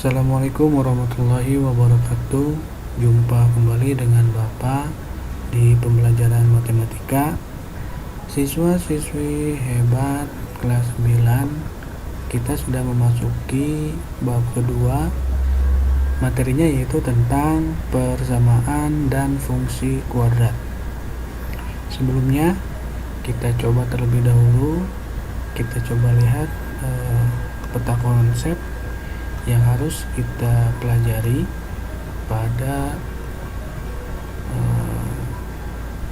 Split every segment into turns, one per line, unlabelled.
Assalamualaikum warahmatullahi wabarakatuh. Jumpa kembali dengan Bapak di pembelajaran matematika. Siswa-siswi hebat kelas 9, kita sudah memasuki bab kedua. Materinya yaitu tentang persamaan dan fungsi kuadrat. Sebelumnya kita coba terlebih dahulu, kita coba lihat peta konsep yang harus kita pelajari pada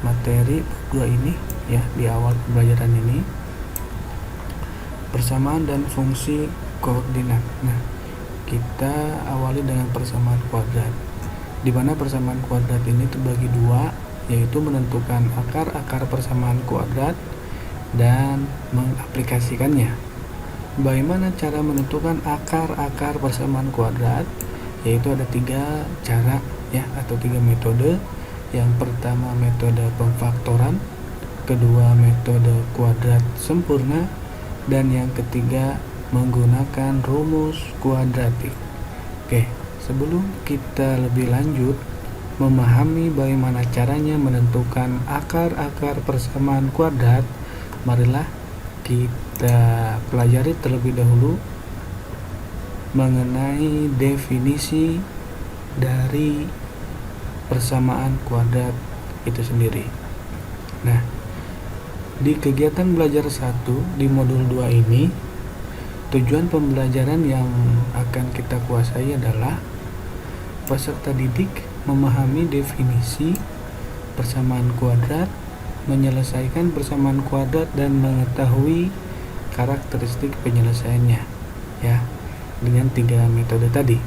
materi kedua ini ya, di awal pembelajaran ini, persamaan dan fungsi koordinat. Nah, kita awali dengan persamaan kuadrat, di mana persamaan kuadrat ini terbagi dua, yaitu menentukan akar-akar persamaan kuadrat dan mengaplikasikannya. Bagaimana cara menentukan akar-akar persamaan kuadrat? Yaitu ada 3 cara ya, atau 3 metode. Yang pertama metode pemfaktoran, kedua metode kuadrat sempurna, dan yang ketiga menggunakan rumus kuadratik. Oke, sebelum kita lebih lanjut memahami bagaimana caranya menentukan akar-akar persamaan kuadrat, marilah kita pelajari terlebih dahulu mengenai definisi dari persamaan kuadrat itu sendiri. Nah, di kegiatan belajar 1 di modul 2 ini, tujuan pembelajaran yang akan kita kuasai adalah peserta didik memahami definisi persamaan kuadrat, menyelesaikan persamaan kuadrat, dan mengetahui karakteristik penyelesaiannya ya, dengan 3 metode tadi.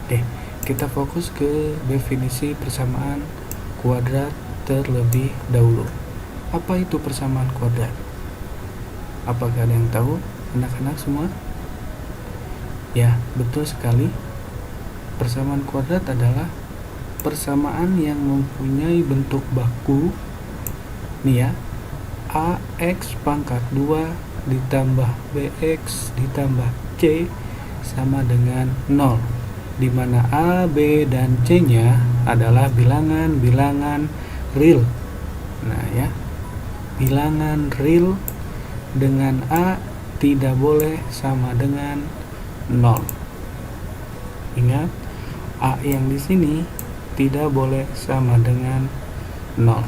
Oke, kita fokus ke definisi persamaan kuadrat terlebih dahulu. Apa itu persamaan kuadrat? Apakah ada yang tahu, anak-anak semua? Ya, betul sekali. Persamaan kuadrat adalah persamaan yang mempunyai bentuk baku nih ya, AX pangkat 2 ditambah BX ditambah C sama dengan 0, di mana A, B, dan C nya adalah bilangan-bilangan real. Nah ya, bilangan real dengan A tidak boleh sama dengan 0. Ingat, A yang di sini tidak boleh sama dengan 0.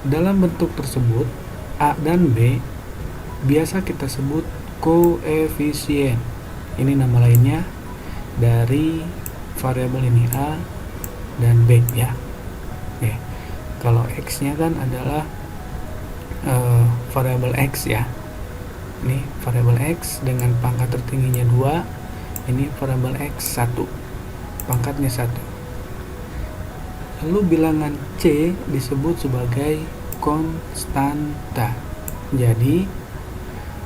Dalam bentuk tersebut, A dan B biasa kita sebut koefisien. Ini nama lainnya dari variabel ini, A dan B ya. Oke. Kalau X-nya kan adalah variabel X ya. Ini variabel X dengan pangkat tertingginya 2. Ini variabel X 1, pangkatnya 1. Lalu bilangan C disebut sebagai konstanta. Jadi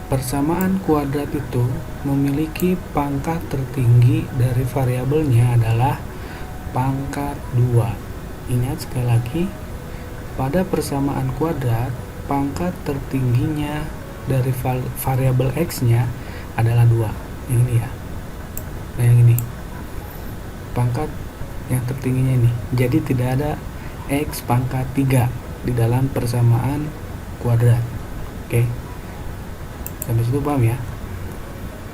persamaan kuadrat itu memiliki pangkat tertinggi dari variabelnya adalah pangkat 2. Ingat sekali lagi, pada persamaan kuadrat pangkat tertingginya dari variabel X nya adalah 2. Ini ya. Nah, yang ini pangkat yang tertingginya ini. Jadi tidak ada X pangkat 3 di dalam persamaan kuadrat. Oke, sampai situ paham ya?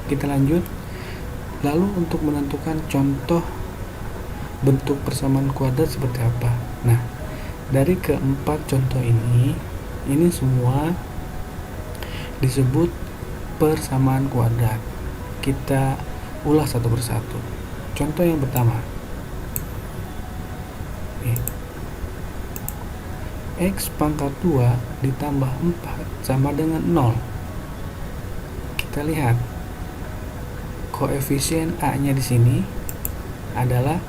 Kita lanjut. Lalu untuk menentukan contoh bentuk persamaan kuadrat seperti apa? Nah, dari keempat contoh ini semua disebut persamaan kuadrat. Kita ulas satu persatu. Contoh yang pertama, X pangkat 2 ditambah 4 sama dengan 0. Kita lihat koefisien A nya di sini adalah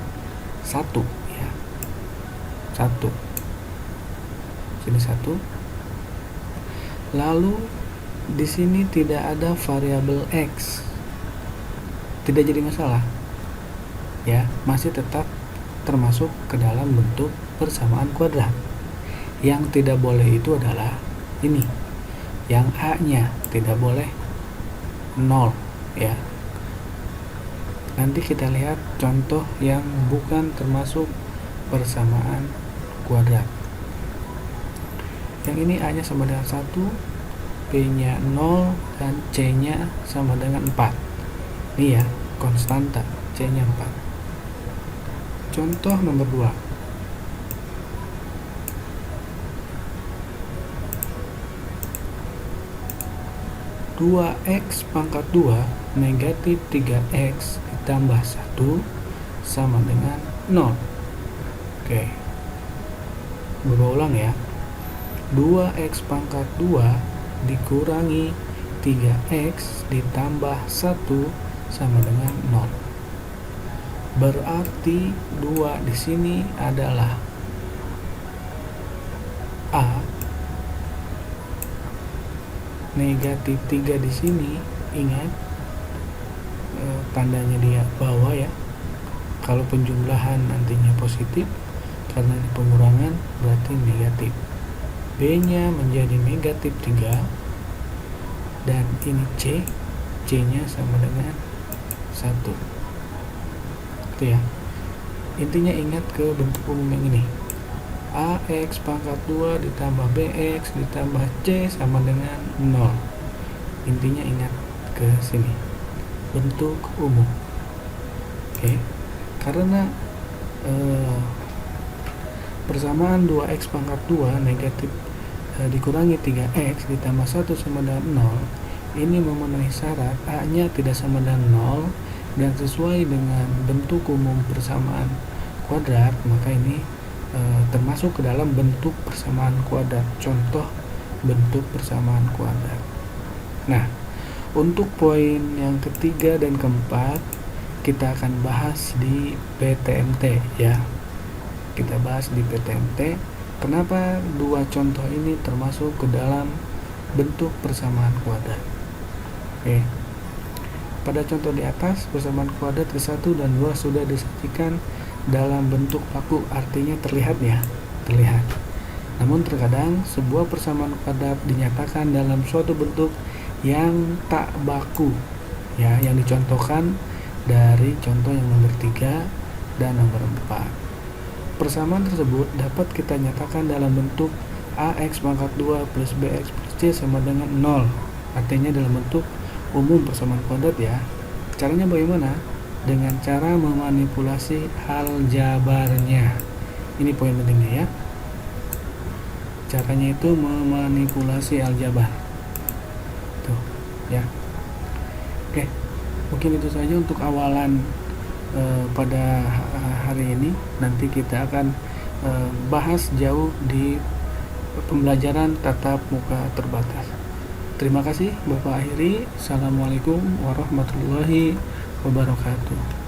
1 ya. 1. Sini 1. Lalu di sini tidak ada variabel X. Tidak jadi masalah. Ya, masih tetap termasuk ke dalam bentuk persamaan kuadrat. Yang tidak boleh itu adalah ini, yang A nya tidak boleh 0 ya. Nanti kita lihat contoh yang bukan termasuk persamaan kuadrat. Yang ini A-nya sama dengan 1, B-nya 0, dan C-nya sama dengan 4. Ini ya, konstanta, C-nya 4. Contoh nomor 2. 2x pangkat 2 negatif 3x ditambah 1 sama dengan 0. Oke, berulang ya. 2x pangkat 2 dikurangi 3x ditambah 1 sama dengan 0. Berarti 2 di sini adalah A, negatif 3 di sini, ingat tandanya dia bawah ya. Kalau penjumlahan nantinya positif, karena ini pengurangan berarti negatif. B nya menjadi negatif 3, dan ini C, C nya sama dengan 1. Itu ya, intinya ingat ke bentuk umum yang ini. AX pangkat 2 ditambah BX ditambah C sama dengan 0. Intinya ingat ke sini, bentuk umum. Oke, karena persamaan 2x pangkat 2 negatif dikurangi 3x ditambah 1 sama dengan 0 ini memenuhi syarat A nya tidak sama dengan 0 dan sesuai dengan bentuk umum persamaan kuadrat, maka ini termasuk ke dalam bentuk persamaan kuadrat, contoh bentuk persamaan kuadrat. Nah, untuk poin yang ketiga dan keempat kita akan bahas di PTMT ya. Kita bahas di PTMT kenapa dua contoh ini termasuk ke dalam bentuk persamaan kuadrat. Oke. Pada contoh di atas, persamaan kuadrat ke-1 dan 2 sudah disajikan dalam bentuk baku, artinya terlihat ya, terlihat. Namun terkadang sebuah persamaan kuadrat dinyatakan dalam suatu bentuk yang tak baku ya, yang dicontohkan dari contoh yang nomor 3 dan nomor 4. Persamaan tersebut dapat kita nyatakan dalam bentuk AX pangkat 2 plus BX plus C sama dengan 0, artinya dalam bentuk umum persamaan kuadrat ya. Caranya bagaimana? Dengan cara memanipulasi aljabarnya. Ini poin pentingnya ya. Caranya itu memanipulasi aljabar. Tuh, ya. Oke. Mungkin itu saja untuk awalan pada hari ini. Nanti kita akan bahas jauh di pembelajaran tatap muka terbatas. Terima kasih, Bapak akhiri. Assalamualaikum warahmatullahi wabarakatuh.